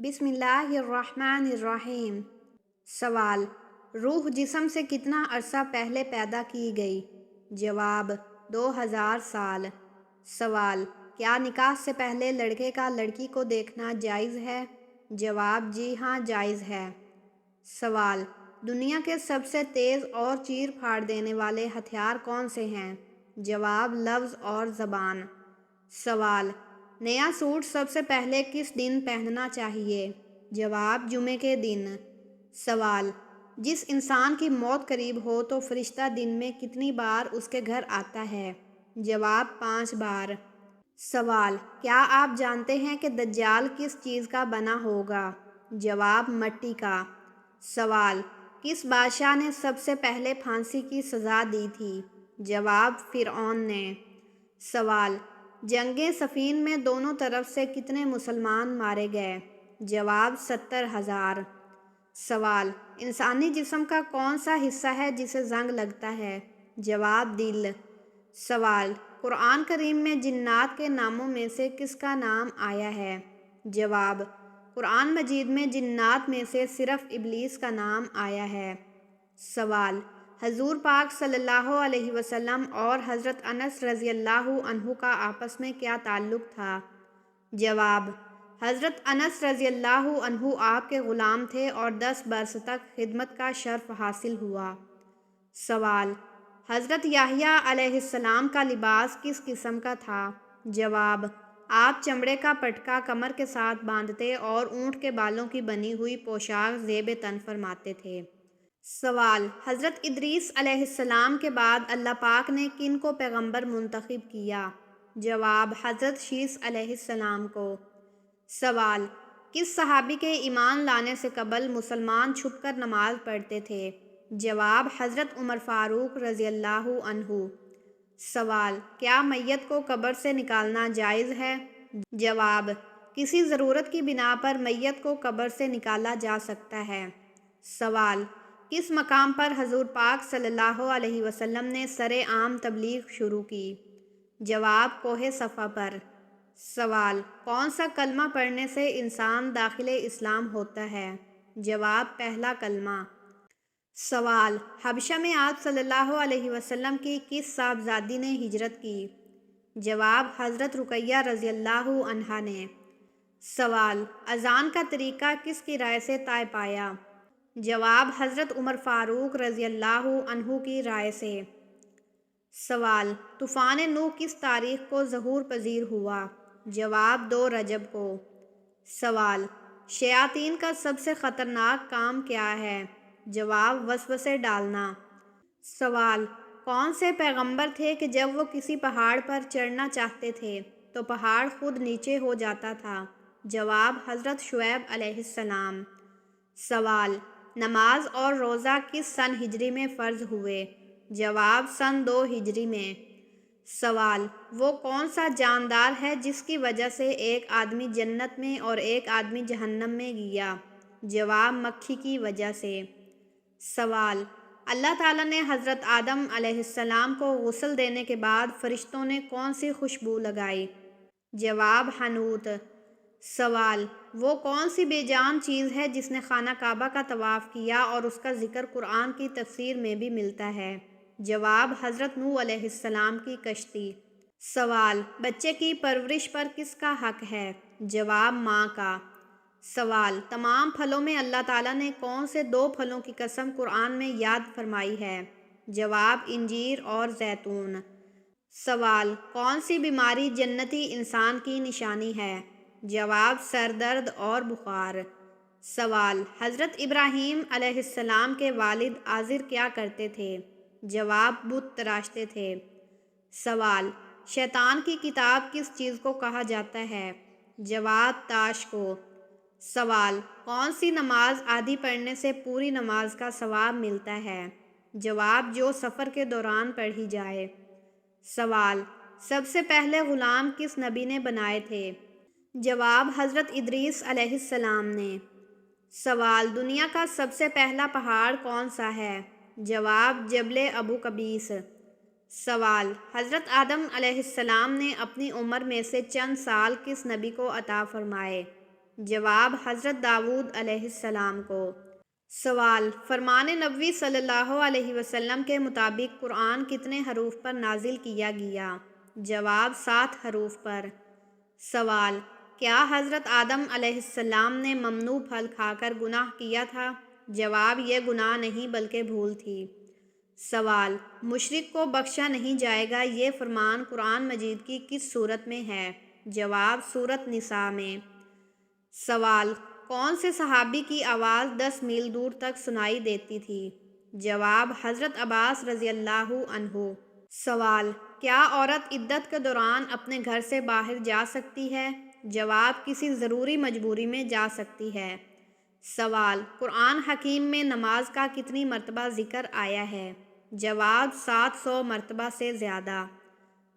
بسم اللہ الرحمن الرحیم۔ سوال: روح جسم سے کتنا عرصہ پہلے پیدا کی گئی؟ جواب: 2000 سال۔ سوال: کیا نکاح سے پہلے لڑکے کا لڑکی کو دیکھنا جائز ہے؟ جواب: جی ہاں، جائز ہے۔ سوال: دنیا کے سب سے تیز اور چیر پھاڑ دینے والے ہتھیار کون سے ہیں؟ جواب: لفظ اور زبان۔ سوال: نیا سوٹ سب سے پہلے کس دن پہننا چاہیے؟ جواب: جمعے کے دن۔ سوال: جس انسان کی موت قریب ہو تو فرشتہ دن میں کتنی بار اس کے گھر آتا ہے؟ جواب: 5 بار۔ سوال: کیا آپ جانتے ہیں کہ دجال کس چیز کا بنا ہوگا؟ جواب: مٹی کا۔ سوال: کس بادشاہ نے سب سے پہلے پھانسی کی سزا دی تھی؟ جواب: فرعون نے۔ سوال: جنگ صفین میں دونوں طرف سے کتنے مسلمان مارے گئے؟ جواب: 70,000۔ سوال: انسانی جسم کا کون سا حصہ ہے جسے زنگ لگتا ہے؟ جواب: دل۔ سوال: قرآن کریم میں جنات کے ناموں میں سے کس کا نام آیا ہے؟ جواب: قرآن مجید میں جنات میں سے صرف ابلیس کا نام آیا ہے۔ سوال: حضور پاک صلی اللہ علیہ وسلم اور حضرت انس رضی اللہ عنہ کا آپس میں کیا تعلق تھا؟ جواب: حضرت انس رضی اللہ عنہ آپ کے غلام تھے اور 10 برس تک خدمت کا شرف حاصل ہوا۔ سوال: حضرت یحییٰ علیہ السلام کا لباس کس قسم کا تھا؟ جواب: آپ چمڑے کا پٹکا کمر کے ساتھ باندھتے اور اونٹ کے بالوں کی بنی ہوئی پوشاک زیب تن فرماتے تھے۔ سوال: حضرت ادریس علیہ السلام کے بعد اللہ پاک نے کن کو پیغمبر منتخب کیا؟ جواب: حضرت شیث علیہ السلام کو۔ سوال: کس صحابی کے ایمان لانے سے قبل مسلمان چھپ کر نماز پڑھتے تھے؟ جواب: حضرت عمر فاروق رضی اللہ عنہ۔ سوال: کیا میت کو قبر سے نکالنا جائز ہے؟ جواب: کسی ضرورت کی بنا پر میت کو قبر سے نکالا جا سکتا ہے۔ سوال: کس مقام پر حضور پاک صلی اللہ علیہ وسلم نے سرعام تبلیغ شروع کی؟ جواب: کوہ صفا پر۔ سوال: کون سا کلمہ پڑھنے سے انسان داخل اسلام ہوتا ہے؟ جواب: پہلا کلمہ۔ سوال: حبشہ میں آپ صلی اللہ علیہ وسلم کی کس صاحبزادی نے ہجرت کی؟ جواب: حضرت رقیہ رضی اللہ عنہا نے۔ سوال: اذان کا طریقہ کس کی رائے سے طے پایا؟ جواب: حضرت عمر فاروق رضی اللہ عنہ کی رائے سے۔ سوال: طوفان نوح کس تاریخ کو ظہور پذیر ہوا؟ جواب: 2 رجب کو۔ سوال: شیاطین کا سب سے خطرناک کام کیا ہے؟ جواب: وسوسے ڈالنا۔ سوال: کون سے پیغمبر تھے کہ جب وہ کسی پہاڑ پر چڑھنا چاہتے تھے تو پہاڑ خود نیچے ہو جاتا تھا؟ جواب: حضرت شعیب علیہ السلام۔ سوال: نماز اور روزہ کس سن ہجری میں فرض ہوئے؟ جواب: سن 2 ہجری میں۔ سوال: وہ کون سا جاندار ہے جس کی وجہ سے ایک آدمی جنت میں اور ایک آدمی جہنم میں گیا؟ جواب: مکھی کی وجہ سے۔ سوال: اللہ تعالیٰ نے حضرت آدم علیہ السلام کو غسل دینے کے بعد فرشتوں نے کون سی خوشبو لگائی؟ جواب: حنوط۔ سوال: وہ کون سی بے جان چیز ہے جس نے خانہ کعبہ کا طواف کیا اور اس کا ذکر قرآن کی تفسیر میں بھی ملتا ہے؟ جواب: حضرت نوح علیہ السلام کی کشتی۔ سوال: بچے کی پرورش پر کس کا حق ہے؟ جواب: ماں کا۔ سوال: تمام پھلوں میں اللہ تعالیٰ نے کون سے 2 پھلوں کی قسم قرآن میں یاد فرمائی ہے؟ جواب: انجیر اور زیتون۔ سوال: کون سی بیماری جنتی انسان کی نشانی ہے؟ جواب: سر درد اور بخار۔ سوال: حضرت ابراہیم علیہ السلام کے والد آزر کیا کرتے تھے؟ جواب: بت تراشتے تھے۔ سوال: شیطان کی کتاب کس چیز کو کہا جاتا ہے؟ جواب: تاش کو۔ سوال: کون سی نماز آدھی پڑھنے سے پوری نماز کا ثواب ملتا ہے؟ جواب: جو سفر کے دوران پڑھی جائے۔ سوال: سب سے پہلے غلام کس نبی نے بنائے تھے؟ جواب: حضرت ادریس علیہ السلام نے۔ سوال: دنیا کا سب سے پہلا پہاڑ کون سا ہے؟ جواب: جبل ابو قبیس۔ سوال: حضرت آدم علیہ السلام نے اپنی عمر میں سے چند سال کس نبی کو عطا فرمائے؟ جواب حضرت داؤد علیہ السلام کو۔ سوال، فرمان نبوی صلی اللہ علیہ وسلم کے مطابق قرآن کتنے حروف پر نازل کیا گیا؟ جواب 7 حروف پر۔ سوال، کیا حضرت آدم علیہ السلام نے ممنوع پھل کھا کر گناہ کیا تھا؟ جواب، یہ گناہ نہیں بلکہ بھول تھی۔ سوال، مشرک کو بخشا نہیں جائے گا، یہ فرمان قرآن مجید کی کس سورت میں ہے؟ جواب، سورت نساء میں۔ سوال، کون سے صحابی کی آواز 10 میل دور تک سنائی دیتی تھی؟ جواب، حضرت عباس رضی اللہ عنہ۔ سوال، کیا عورت عدت کے دوران اپنے گھر سے باہر جا سکتی ہے؟ جواب، کسی ضروری مجبوری میں جا سکتی ہے۔ سوال، قرآن حکیم میں نماز کا کتنی مرتبہ ذکر آیا ہے؟ جواب، 700 مرتبہ سے زیادہ۔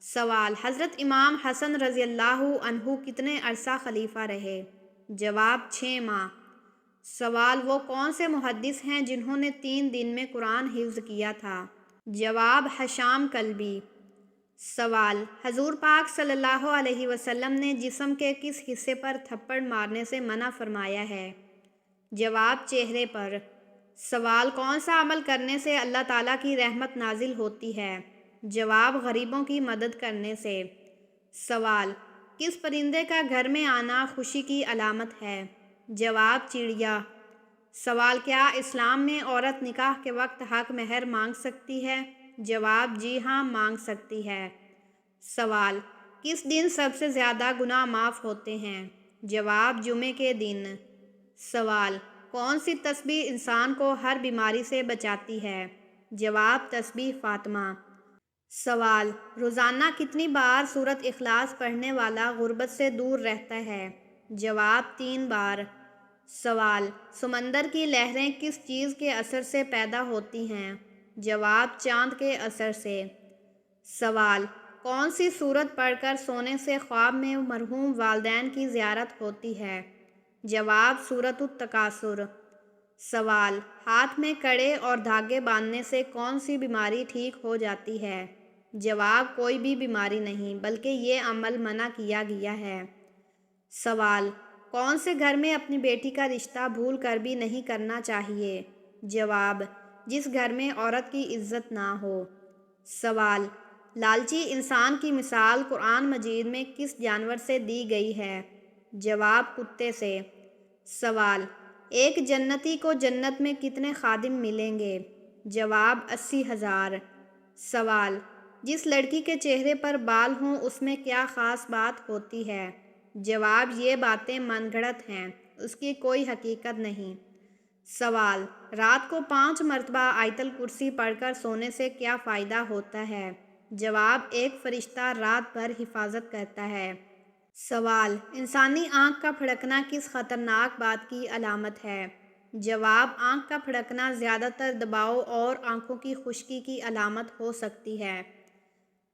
سوال، حضرت امام حسن رضی اللہ عنہ کتنے عرصہ خلیفہ رہے؟ جواب، 6 ماہ۔ سوال، وہ کون سے محدث ہیں جنہوں نے 3 دن میں قرآن حفظ کیا تھا؟ جواب، ہشام کلبی۔ سوال، حضور پاک صلی اللہ علیہ وسلم نے جسم کے کس حصے پر تھپڑ مارنے سے منع فرمایا ہے؟ جواب، چہرے پر۔ سوال، کون سا عمل کرنے سے اللہ تعالیٰ کی رحمت نازل ہوتی ہے؟ جواب، غریبوں کی مدد کرنے سے۔ سوال، کس پرندے کا گھر میں آنا خوشی کی علامت ہے؟ جواب، چڑیا۔ سوال، کیا اسلام میں عورت نکاح کے وقت حق مہر مانگ سکتی ہے؟ جواب، جی ہاں، مانگ سکتی ہے۔ سوال، کس دن سب سے زیادہ گناہ معاف ہوتے ہیں؟ جواب، جمعے کے دن۔ سوال، کون سی تسبیح انسان کو ہر بیماری سے بچاتی ہے؟ جواب، تسبیح فاطمہ۔ سوال، روزانہ کتنی بار سورۃ اخلاص پڑھنے والا غربت سے دور رہتا ہے؟ جواب، 3 بار۔ سوال، سمندر کی لہریں کس چیز کے اثر سے پیدا ہوتی ہیں؟ جواب، چاند کے اثر سے۔ سوال، کون سی سورت پڑھ کر سونے سے خواب میں مرحوم والدین کی زیارت ہوتی ہے؟ جواب، سورۃ التکاثر۔ سوال، ہاتھ میں کڑے اور دھاگے باندھنے سے کون سی بیماری ٹھیک ہو جاتی ہے؟ جواب، کوئی بھی بیماری نہیں، بلکہ یہ عمل منع کیا گیا ہے۔ سوال، کون سے گھر میں اپنی بیٹی کا رشتہ بھول کر بھی نہیں کرنا چاہیے؟ جواب، جس گھر میں عورت کی عزت نہ ہو۔ سوال، لالچی انسان کی مثال قرآن مجید میں کس جانور سے دی گئی ہے؟ جواب، کتے سے۔ سوال، ایک جنتی کو جنت میں کتنے خادم ملیں گے؟ جواب، 80,000۔ سوال، جس لڑکی کے چہرے پر بال ہوں اس میں کیا خاص بات ہوتی ہے؟ جواب، یہ باتیں من گھڑت ہیں، اس کی کوئی حقیقت نہیں۔ سوال، رات کو 5 مرتبہ آیت الکرسی پڑھ کر سونے سے کیا فائدہ ہوتا ہے؟ جواب، ایک فرشتہ رات بھر حفاظت کرتا ہے۔ سوال، انسانی آنکھ کا پھڑکنا کس خطرناک بات کی علامت ہے؟ جواب، آنکھ کا پھڑکنا زیادہ تر دباؤ اور آنکھوں کی خشکی کی علامت ہو سکتی ہے۔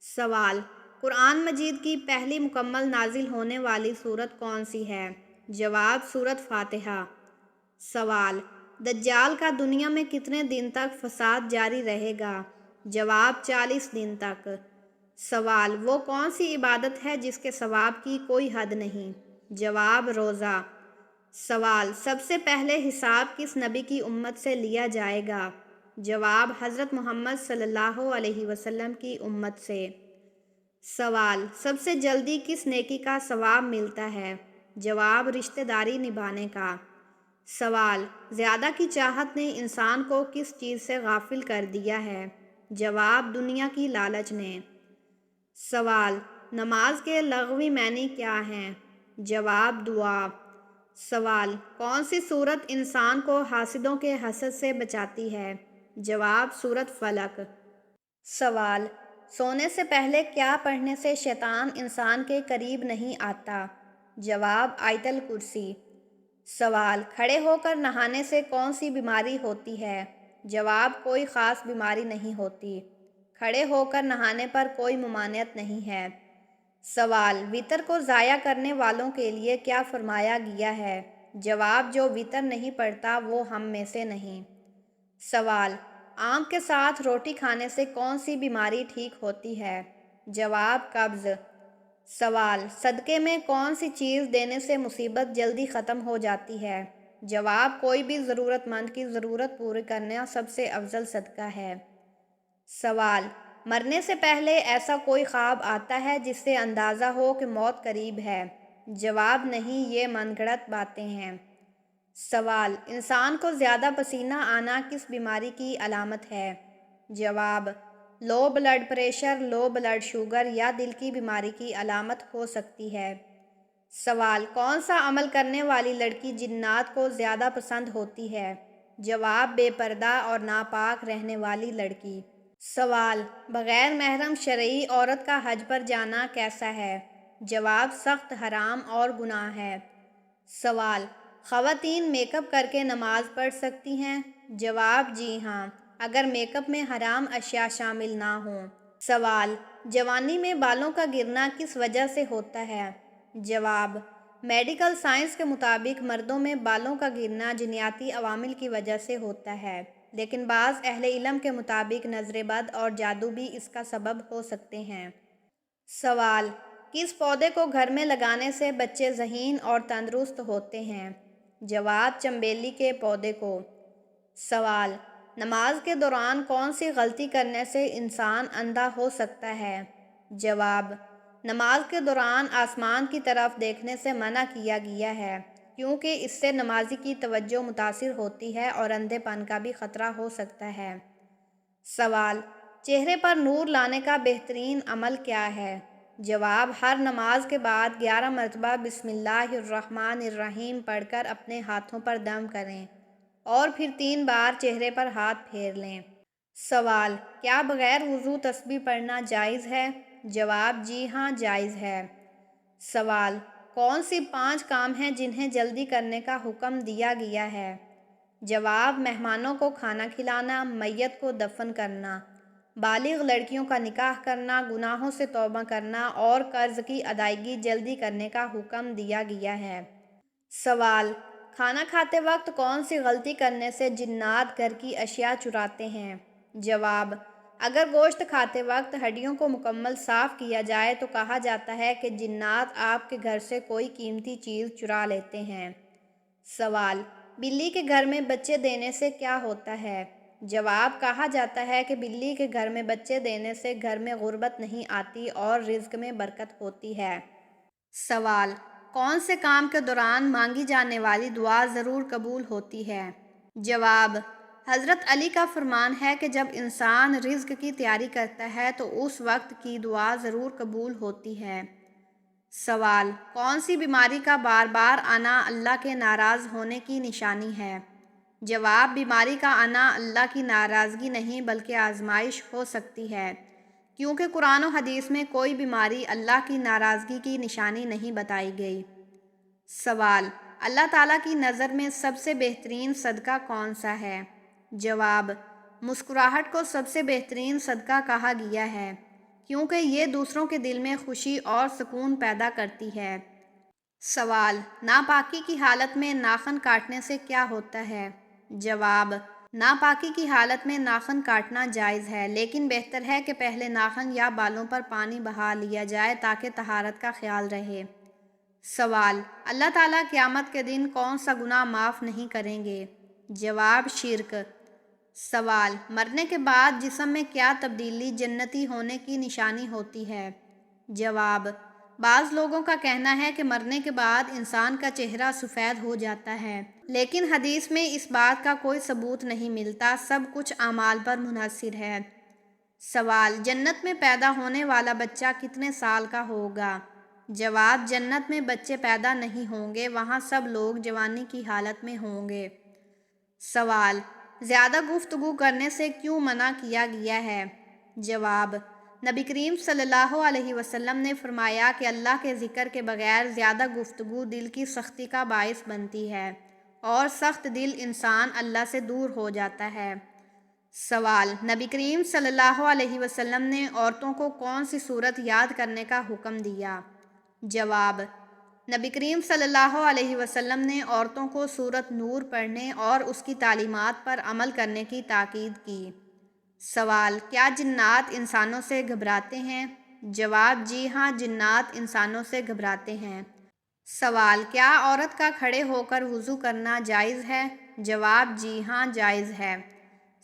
سوال، قرآن مجید کی پہلی مکمل نازل ہونے والی سورت کون سی ہے؟ جواب، سورت فاتحہ۔ سوال، دجال کا دنیا میں کتنے دن تک فساد جاری رہے گا؟ جواب، 40 دن تک۔ سوال، وہ کون سی عبادت ہے جس کے ثواب کی کوئی حد نہیں؟ جواب، روزہ۔ سوال، سب سے پہلے حساب کس نبی کی امت سے لیا جائے گا؟ جواب، حضرت محمد صلی اللہ علیہ وسلم کی امت سے۔ سوال، سب سے جلدی کس نیکی کا ثواب ملتا ہے؟ جواب، رشتہ داری نبھانے کا۔ سوال، زیادہ کی چاہت نے انسان کو کس چیز سے غافل کر دیا ہے؟ جواب، دنیا کی لالچ نے۔ سوال، نماز کے لغوی معنی کیا ہیں؟ جواب، دعا۔ سوال، کون سی سورت انسان کو حاسدوں کے حسد سے بچاتی ہے؟ جواب، سورت فلق۔ سوال، سونے سے پہلے کیا پڑھنے سے شیطان انسان کے قریب نہیں آتا؟ جواب، آیت الکرسی۔ سوال، کھڑے ہو کر نہانے سے کون سی بیماری ہوتی ہے؟ جواب، کوئی خاص بیماری نہیں ہوتی۔ کھڑے ہو کر نہانے پر کوئی ممانعت نہیں ہے۔ سوال، وتر کو ضائع کرنے والوں کے لیے کیا فرمایا گیا ہے؟ جواب، جو وتر نہیں پڑھتا وہ ہم میں سے نہیں۔ سوال، آم کے ساتھ روٹی کھانے سے کون سی بیماری ٹھیک ہوتی ہے؟ جواب، قبض۔ سوال، صدقے میں کون سی چیز دینے سے مصیبت جلدی ختم ہو جاتی ہے؟ جواب، کوئی بھی ضرورت مند کی ضرورت پوری کرنا سب سے افضل صدقہ ہے۔ سوال، مرنے سے پہلے ایسا کوئی خواب آتا ہے جس سے اندازہ ہو کہ موت قریب ہے؟ جواب، نہیں، یہ من گھڑت باتیں ہیں۔ سوال، انسان کو زیادہ پسینہ آنا کس بیماری کی علامت ہے؟ جواب، low blood pressure, low blood sugar یا دل کی بیماری کی علامت ہو سکتی ہے۔ سوال، کون سا عمل کرنے والی لڑکی جنات کو زیادہ پسند ہوتی ہے؟ جواب، بے پردہ اور ناپاک رہنے والی لڑکی۔ سوال، بغیر محرم شرعی عورت کا حج پر جانا کیسا ہے؟ جواب، سخت حرام اور گناہ ہے۔ سوال، خواتین میک اپ کر کے نماز پڑھ سکتی ہیں؟ جواب، جی ہاں، اگر میک اپ میں حرام اشیاء شامل نہ ہوں۔ سوال، جوانی میں بالوں کا گرنا کس وجہ سے ہوتا ہے؟ جواب، میڈیکل سائنس کے مطابق مردوں میں بالوں کا گرنا جنیاتی عوامل کی وجہ سے ہوتا ہے، لیکن بعض اہل علم کے مطابق نظر بد اور جادو بھی اس کا سبب ہو سکتے ہیں۔ سوال، کس پودے کو گھر میں لگانے سے بچے ذہین اور تندرست ہوتے ہیں؟ جواب، چنبیلی کے پودے کو۔ سوال، نماز کے دوران کون سی غلطی کرنے سے انسان اندھا ہو سکتا ہے؟ جواب، نماز کے دوران آسمان کی طرف دیکھنے سے منع کیا گیا ہے، کیونکہ اس سے نمازی کی توجہ متاثر ہوتی ہے اور اندھے پن کا بھی خطرہ ہو سکتا ہے۔ سوال، چہرے پر نور لانے کا بہترین عمل کیا ہے؟ جواب، ہر نماز کے بعد 11 مرتبہ بسم اللہ الرحمن الرحیم پڑھ کر اپنے ہاتھوں پر دم کریں اور پھر 3 بار چہرے پر ہاتھ پھیر لیں۔ سوال، کیا بغیر وضو تسبیح پڑھنا جائز ہے؟ جواب، جی ہاں، جائز ہے۔ سوال، کون سی 5 کام ہیں جنہیں جلدی کرنے کا حکم دیا گیا ہے؟ جواب، مہمانوں کو کھانا کھلانا، میت کو دفن کرنا، بالغ لڑکیوں کا نکاح کرنا، گناہوں سے توبہ کرنا اور قرض کی ادائیگی جلدی کرنے کا حکم دیا گیا ہے۔ سوال، کھانا کھاتے وقت کون سی غلطی کرنے سے جنات گھر کی اشیاء چراتے ہیں؟ جواب، اگر گوشت کھاتے وقت ہڈیوں کو مکمل صاف کیا جائے تو کہا جاتا ہے کہ جنات آپ کے گھر سے کوئی قیمتی چیز چرا لیتے ہیں۔ سوال، بلی کے گھر میں بچے دینے سے کیا ہوتا ہے؟ جواب، کہا جاتا ہے کہ بلی کے گھر میں بچے دینے سے گھر میں غربت نہیں آتی اور رزق میں برکت ہوتی ہے۔ سوال، کون سے کام کے دوران مانگی جانے والی دعا ضرور قبول ہوتی ہے؟ جواب، حضرت علی کا فرمان ہے کہ جب انسان رزق کی تیاری کرتا ہے تو اس وقت کی دعا ضرور قبول ہوتی ہے۔ سوال، کون سی بیماری کا بار بار آنا اللہ کے ناراض ہونے کی نشانی ہے؟ جواب، بیماری کا آنا اللہ کی ناراضگی نہیں بلکہ آزمائش ہو سکتی ہے، کیونکہ قرآن و حدیث میں کوئی بیماری اللہ کی ناراضگی کی نشانی نہیں بتائی گئی۔ سوال، اللہ تعالیٰ کی نظر میں سب سے بہترین صدقہ کون سا ہے؟ جواب، مسکراہٹ کو سب سے بہترین صدقہ کہا گیا ہے، کیونکہ یہ دوسروں کے دل میں خوشی اور سکون پیدا کرتی ہے۔ سوال، ناپاکی کی حالت میں ناخن کاٹنے سے کیا ہوتا ہے؟ جواب، ناپاکی کی حالت میں ناخن کاٹنا جائز ہے، لیکن بہتر ہے کہ پہلے ناخن یا بالوں پر پانی بہا لیا جائے تاکہ طہارت کا خیال رہے۔ سوال، اللہ تعالیٰ قیامت کے دن کون سا گناہ معاف نہیں کریں گے؟ جواب، شرک۔ سوال، مرنے کے بعد جسم میں کیا تبدیلی جنتی ہونے کی نشانی ہوتی ہے؟ جواب، بعض لوگوں کا کہنا ہے کہ مرنے کے بعد انسان کا چہرہ سفید ہو جاتا ہے، لیکن حدیث میں اس بات کا کوئی ثبوت نہیں ملتا، سب کچھ اعمال پر منحصر ہے۔ سوال، جنت میں پیدا ہونے والا بچہ کتنے سال کا ہوگا؟ جواب، جنت میں بچے پیدا نہیں ہوں گے، وہاں سب لوگ جوانی کی حالت میں ہوں گے۔ سوال، زیادہ گفتگو کرنے سے کیوں منع کیا گیا ہے؟ جواب، نبی کریم صلی اللہ علیہ وسلم نے فرمایا کہ اللہ کے ذکر کے بغیر زیادہ گفتگو دل کی سختی کا باعث بنتی ہے اور سخت دل انسان اللہ سے دور ہو جاتا ہے۔ سوال، نبی کریم صلی اللہ علیہ وسلم نے عورتوں کو کون سی سورت یاد کرنے کا حکم دیا؟ جواب، نبی کریم صلی اللہ علیہ وسلم نے عورتوں کو سورت نور پڑھنے اور اس کی تعلیمات پر عمل کرنے کی تاکید کی۔ سوال، کیا جنات انسانوں سے گھبراتے ہیں؟ جواب جی ہاں، جنات انسانوں سے گھبراتے ہیں۔ سوال کیا عورت کا کھڑے ہو کر وضو کرنا جائز ہے؟ جواب جی ہاں، جائز ہے۔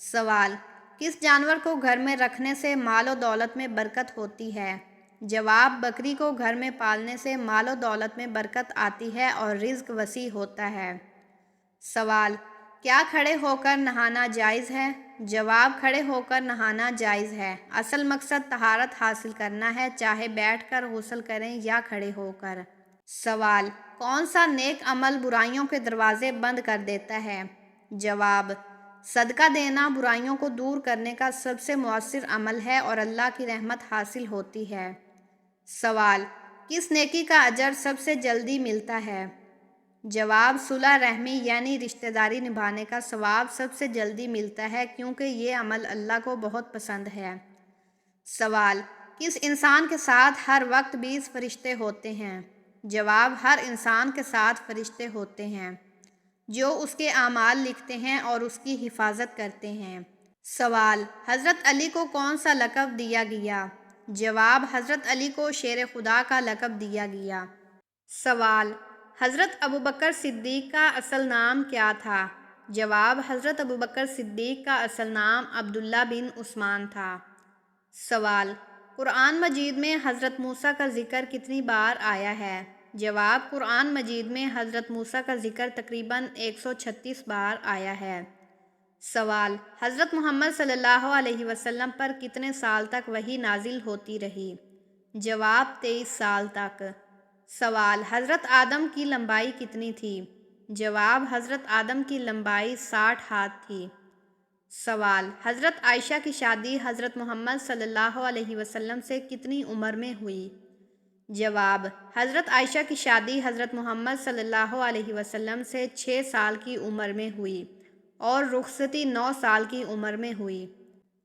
سوال کس جانور کو گھر میں رکھنے سے مال و دولت میں برکت ہوتی ہے؟ جواب بکری کو گھر میں پالنے سے مال و دولت میں برکت آتی ہے اور رزق وسیع ہوتا ہے۔ سوال کیا کھڑے ہو کر نہانا جائز ہے؟ جواب کھڑے ہو کر نہانا جائز ہے۔ اصل مقصد طہارت حاصل کرنا ہے، چاہے بیٹھ کر غسل کریں یا کھڑے ہو کر۔ سوال کون سا نیک عمل برائیوں کے دروازے بند کر دیتا ہے؟ جواب صدقہ دینا برائیوں کو دور کرنے کا سب سے مؤثر عمل ہے اور اللہ کی رحمت حاصل ہوتی ہے۔ سوال کس نیکی کا اجر سب سے جلدی ملتا ہے؟ جواب صلہ رحمی یعنی رشتہ داری نبھانے کا ثواب سب سے جلدی ملتا ہے، کیونکہ یہ عمل اللہ کو بہت پسند ہے۔ سوال کس انسان کے ساتھ ہر وقت 20 فرشتے ہوتے ہیں؟ جواب ہر انسان کے ساتھ فرشتے ہوتے ہیں جو اس کے اعمال لکھتے ہیں اور اس کی حفاظت کرتے ہیں۔ سوال حضرت علی کو کون سا لقب دیا گیا؟ جواب حضرت علی کو شیر خدا کا لقب دیا گیا۔ سوال حضرت ابوبکر صدیق کا اصل نام کیا تھا؟ جواب حضرت ابوبکر صدیق کا اصل نام عبداللہ بن عثمان تھا۔ سوال قرآن مجید میں حضرت موسیٰ کا ذکر کتنی بار آیا ہے؟ جواب قرآن مجید میں حضرت موسیٰ کا ذکر تقریباً 136 بار آیا ہے۔ سوال حضرت محمد صلی اللہ علیہ وسلم پر کتنے سال تک وحی نازل ہوتی رہی؟ جواب 23 سال تک۔ سوال حضرت آدم کی لمبائی کتنی تھی؟ جواب حضرت آدم کی لمبائی 60 ہاتھ تھی۔ سوال حضرت عائشہ کی شادی حضرت محمد صلی اللہ علیہ وسلم سے کتنی عمر میں ہوئی؟ جواب حضرت عائشہ کی شادی حضرت محمد صلی اللہ علیہ وسلم سے 6 سال کی عمر میں ہوئی اور رخصتی 9 سال کی عمر میں ہوئی۔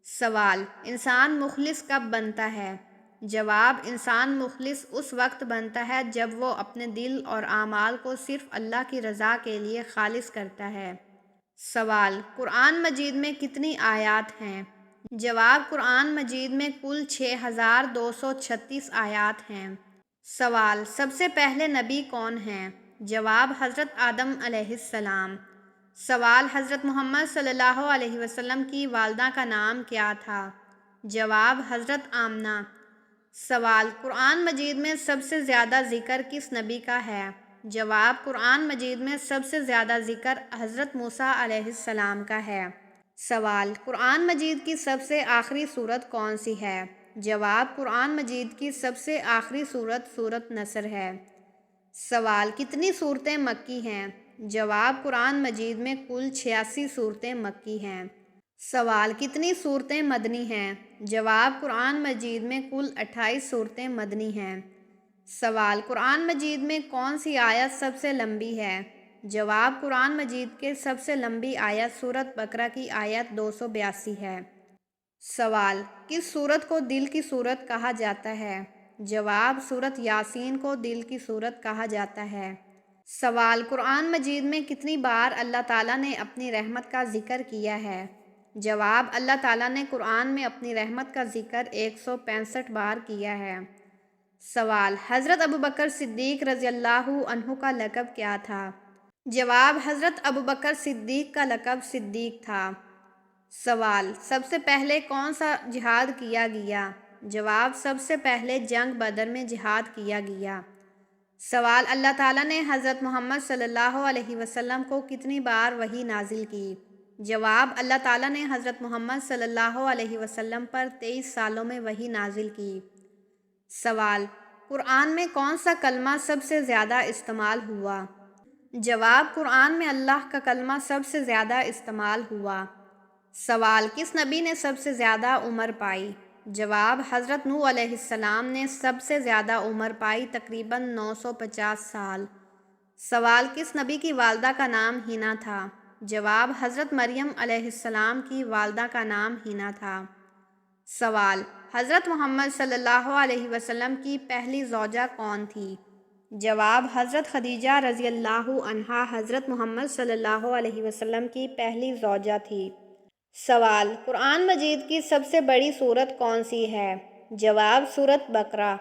سوال انسان مخلص کب بنتا ہے؟ جواب انسان مخلص اس وقت بنتا ہے جب وہ اپنے دل اور اعمال کو صرف اللہ کی رضا کے لیے خالص کرتا ہے۔ سوال قرآن مجید میں کتنی آیات ہیں؟ جواب قرآن مجید میں کل 6236 آیات ہیں۔ سوال سب سے پہلے نبی کون ہیں؟ جواب حضرت آدم علیہ السلام۔ سوال حضرت محمد صلی اللہ علیہ وسلم کی والدہ کا نام کیا تھا؟ جواب حضرت آمنہ۔ سوال قرآن مجید میں سب سے زیادہ ذکر کس نبی کا ہے؟ جواب قرآن مجید میں سب سے زیادہ ذکر حضرت موسیٰ علیہ السلام کا ہے۔ سوال قرآن مجید کی سب سے آخری سورت کون سی ہے؟ جواب قرآن مجید کی سب سے آخری سورت سورۃ نصر ہے۔ سوال کتنی سورتیں مکی ہیں؟ جواب قرآن مجید میں کل 86 سورتیں مکی ہیں۔ سوال کتنی سورتیں مدنی ہیں؟ جواب قرآن مجید میں کل 28 سورتیں مدنی ہیں۔ سوال قرآن مجید میں کون سی آیت سب سے لمبی ہے؟ جواب قرآن مجید کے سب سے لمبی آیت سورۃ بقرہ کی آیت 282 ہے۔ سوال کس سورت کو دل کی سورت کہا جاتا ہے؟ جواب سورۃ یاسین کو دل کی سورت کہا جاتا ہے۔ سوال قرآن مجید میں کتنی بار اللہ تعالیٰ نے اپنی رحمت کا ذکر کیا ہے؟ جواب اللہ تعالیٰ نے قرآن میں اپنی رحمت کا ذکر 165 بار کیا ہے۔ سوال حضرت ابوبکر صدیق رضی اللہ عنہ کا لقب کیا تھا؟ جواب حضرت ابوبکر صدیق کا لقب صدیق تھا۔ سوال سب سے پہلے کون سا جہاد کیا گیا؟ جواب سب سے پہلے جنگ بدر میں جہاد کیا گیا۔ سوال اللہ تعالیٰ نے حضرت محمد صلی اللہ علیہ وسلم کو کتنی بار وحی نازل کی؟ جواب اللہ تعالیٰ نے حضرت محمد صلی اللہ علیہ وسلم پر 23 سالوں میں وحی نازل کی۔ سوال قرآن میں کون سا کلمہ سب سے زیادہ استعمال ہوا؟ جواب قرآن میں اللہ کا کلمہ سب سے زیادہ استعمال ہوا۔ سوال کس نبی نے سب سے زیادہ عمر پائی؟ جواب حضرت نوح علیہ السلام نے سب سے زیادہ عمر پائی، تقریباً 950 سال۔ سوال کس نبی کی والدہ کا نام ہینا تھا؟ جواب حضرت مریم علیہ السلام کی والدہ کا نام ہینا تھا۔ سوال حضرت محمد صلی اللہ علیہ وسلم کی پہلی زوجہ کون تھی؟ جواب حضرت خدیجہ رضی اللہ عنہا حضرت محمد صلی اللہ علیہ وسلم کی پہلی زوجہ تھی۔ سوال قرآن مجید کی سب سے بڑی سورت کون سی ہے؟ جواب سورۃ بقرہ۔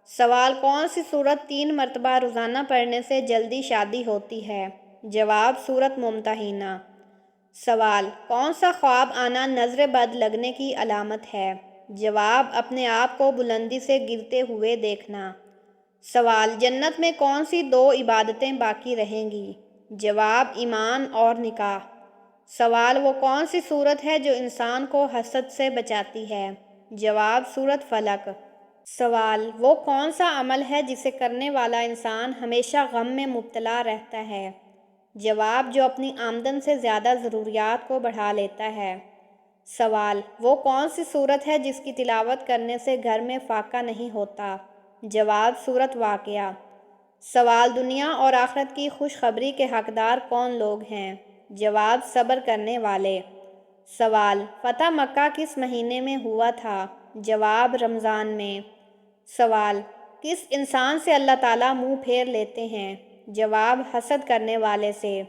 سوال کون سی سورت 3 مرتبہ روزانہ پڑھنے سے جلدی شادی ہوتی ہے؟ جواب سورۃ ممتحنہ۔ سوال کون سا خواب آنا نظر بد لگنے کی علامت ہے؟ جواب اپنے آپ کو بلندی سے گرتے ہوئے دیکھنا۔ سوال جنت میں کون سی 2 عبادتیں باقی رہیں گی؟ جواب ایمان اور نکاح۔ سوال وہ کون سی سورت ہے جو انسان کو حسد سے بچاتی ہے؟ جواب سورۃ فلق۔ سوال وہ کون سا عمل ہے جسے کرنے والا انسان ہمیشہ غم میں مبتلا رہتا ہے؟ جواب جو اپنی آمدن سے زیادہ ضروریات کو بڑھا لیتا ہے۔ سوال وہ کون سی سورت ہے جس کی تلاوت کرنے سے گھر میں فاقہ نہیں ہوتا؟ جواب سورۃ واقعہ۔ سوال دنیا اور آخرت کی خوشخبری کے حقدار کون لوگ ہیں؟ جواب صبر کرنے والے۔ سوال فتح مکہ کس مہینے میں ہوا تھا؟ جواب رمضان میں۔ سوال کس انسان سے اللہ تعالیٰ منہ پھیر لیتے ہیں؟ جواب حسد کرنے والے سے۔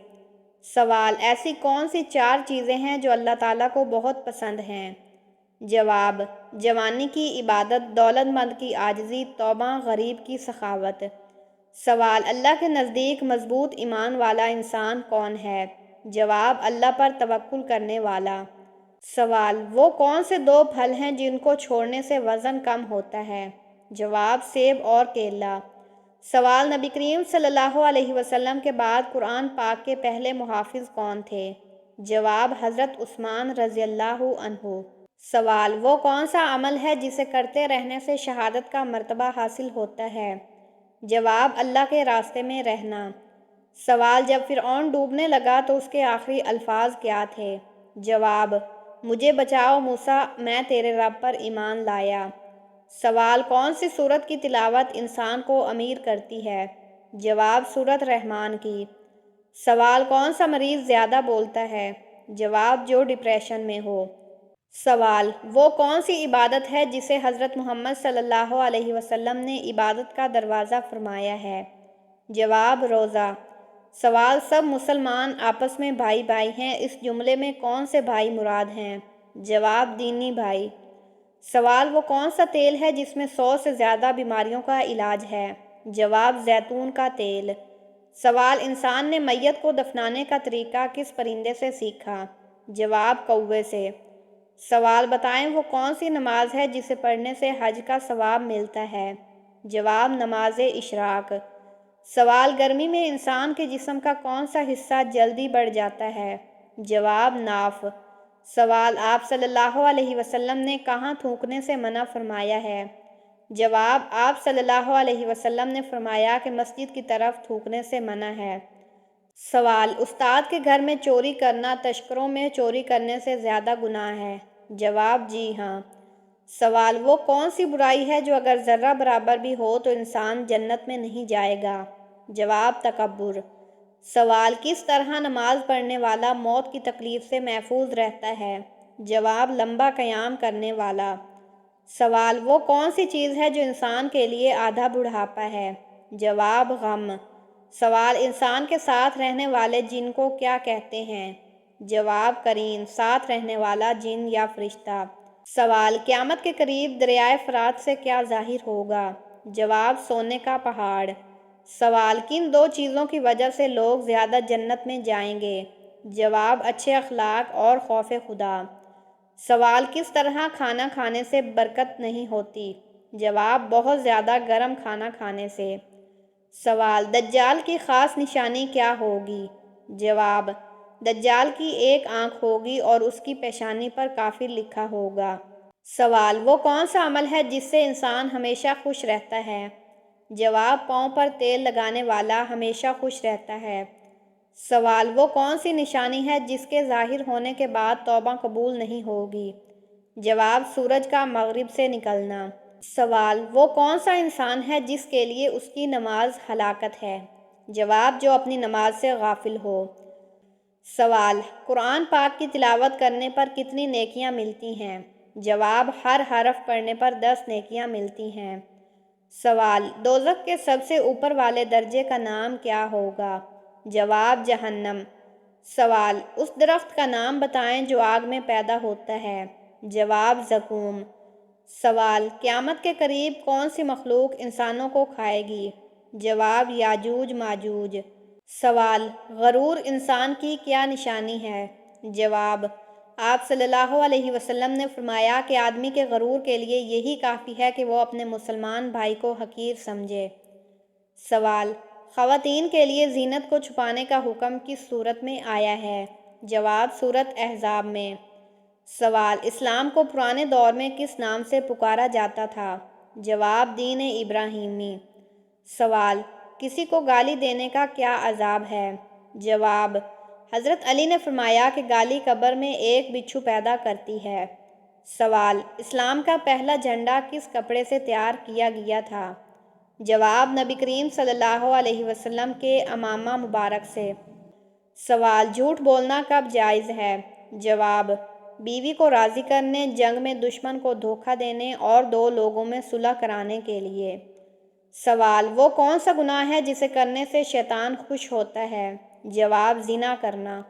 سوال ایسی کون سی 4 چیزیں ہیں جو اللہ تعالیٰ کو بہت پسند ہیں؟ جواب جوانی کی عبادت، دولت مند کی عاجزی، توبہ، غریب کی سخاوت۔ سوال اللہ کے نزدیک مضبوط ایمان والا انسان کون ہے؟ جواب اللہ پر توکل کرنے والا۔ سوال وہ کون سے 2 پھل ہیں جن کو چھوڑنے سے وزن کم ہوتا ہے؟ جواب سیب اور کیلا۔ سوال نبی کریم صلی اللہ علیہ وسلم کے بعد قرآن پاک کے پہلے محافظ کون تھے؟ جواب حضرت عثمان رضی اللہ عنہ۔ سوال وہ کون سا عمل ہے جسے کرتے رہنے سے شہادت کا مرتبہ حاصل ہوتا ہے؟ جواب اللہ کے راستے میں رہنا۔ سوال جب فرعون ڈوبنے لگا تو اس کے آخری الفاظ کیا تھے؟ جواب مجھے بچاؤ موسیٰ، میں تیرے رب پر ایمان لایا۔ سوال کون سی سورت کی تلاوت انسان کو امیر کرتی ہے؟ جواب سورۃ رحمان کی۔ سوال کون سا مریض زیادہ بولتا ہے؟ جواب جو ڈپریشن میں ہو۔ سوال وہ کون سی عبادت ہے جسے حضرت محمد صلی اللہ علیہ وسلم نے عبادت کا دروازہ فرمایا ہے؟ جواب روزہ۔ سوال سب مسلمان آپس میں بھائی بھائی ہیں، اس جملے میں کون سے بھائی مراد ہیں؟ جواب دینی بھائی۔ سوال وہ کون سا تیل ہے جس میں 100 سے زیادہ بیماریوں کا علاج ہے؟ جواب زیتون کا تیل۔ سوال انسان نے میت کو دفنانے کا طریقہ کس پرندے سے سیکھا؟ جواب کوے سے۔ سوال بتائیں وہ کون سی نماز ہے جسے پڑھنے سے حج کا ثواب ملتا ہے؟ جواب نماز اشراق۔ سوال گرمی میں انسان کے جسم کا کون سا حصہ جلدی بڑھ جاتا ہے؟ جواب ناف۔ سوال آپ صلی اللہ علیہ وسلم نے کہاں تھوکنے سے منع فرمایا ہے؟ جواب آپ صلی اللہ علیہ وسلم نے فرمایا کہ مسجد کی طرف تھوکنے سے منع ہے۔ سوال استاد کے گھر میں چوری کرنا تشکروں میں چوری کرنے سے زیادہ گناہ ہے؟ جواب جی ہاں۔ سوال وہ کون سی برائی ہے جو اگر ذرہ برابر بھی ہو تو انسان جنت میں نہیں جائے گا؟ جواب تکبر۔ سوال کس طرح نماز پڑھنے والا موت کی تکلیف سے محفوظ رہتا ہے؟ جواب لمبا قیام کرنے والا۔ سوال وہ کون سی چیز ہے جو انسان کے لیے آدھا بڑھاپا ہے؟ جواب غم۔ سوال انسان کے ساتھ رہنے والے جن کو کیا کہتے ہیں؟ جواب قرین، ساتھ رہنے والا جن یا فرشتہ۔ سوال قیامت کے قریب دریائے فرات سے کیا ظاہر ہوگا؟ جواب سونے کا پہاڑ۔ سوال کن 2 چیزوں کی وجہ سے لوگ زیادہ جنت میں جائیں گے؟ جواب اچھے اخلاق اور خوف خدا۔ سوال کس طرح کھانا کھانے سے برکت نہیں ہوتی؟ جواب بہت زیادہ گرم کھانا کھانے سے۔ سوال دجال کی خاص نشانی کیا ہوگی؟ جواب دجال کی ایک آنکھ ہوگی اور اس کی پیشانی پر کافر لکھا ہوگا۔ سوال وہ کون سا عمل ہے جس سے انسان ہمیشہ خوش رہتا ہے؟ جواب پاؤں پر تیل لگانے والا ہمیشہ خوش رہتا ہے۔ سوال وہ کون سی نشانی ہے جس کے ظاہر ہونے کے بعد توبہ قبول نہیں ہوگی؟ جواب سورج کا مغرب سے نکلنا۔ سوال وہ کون سا انسان ہے جس کے لیے اس کی نماز ہلاکت ہے؟ جواب جو اپنی نماز سے غافل ہو۔ سوال قرآن پاک کی تلاوت کرنے پر کتنی نیکیاں ملتی ہیں؟ جواب ہر حرف پڑھنے پر 10 نیکیاں ملتی ہیں۔ سوال دوزخ کے سب سے اوپر والے درجے کا نام کیا ہوگا؟ جواب جہنم۔ سوال اس درخت کا نام بتائیں جو آگ میں پیدا ہوتا ہے؟ جواب زقوم۔ سوال، قیامت کے قریب کون سی مخلوق انسانوں کو کھائے گی؟ جواب، یاجوج ماجوج۔ سوال، غرور انسان کی کیا نشانی ہے؟ جواب، آپ صلی اللہ علیہ وسلم نے فرمایا کہ آدمی کے غرور کے لیے یہی کافی ہے کہ وہ اپنے مسلمان بھائی کو حقیر سمجھے۔ سوال، خواتین کے لیے زینت کو چھپانے کا حکم کس صورت میں آیا ہے؟ جواب، سورۃ احزاب میں۔ سوال، اسلام کو پرانے دور میں کس نام سے پکارا جاتا تھا؟ جواب، دین ابراہیمی۔ سوال، کسی کو گالی دینے کا کیا عذاب ہے؟ جواب، حضرت علی نے فرمایا کہ گالی قبر میں ایک بچھو پیدا کرتی ہے۔ سوال، اسلام کا پہلا جھنڈا کس کپڑے سے تیار کیا گیا تھا؟ جواب، نبی کریم صلی اللہ علیہ وسلم کے عمامہ مبارک سے۔ سوال، جھوٹ بولنا کب جائز ہے؟ جواب، بیوی کو راضی کرنے، جنگ میں دشمن کو دھوکہ دینے اور دو لوگوں میں صلح کرانے کے لیے۔ سوال، وہ کون سا گناہ ہے جسے کرنے سے شیطان خوش ہوتا ہے؟ جواب، زنا کرنا۔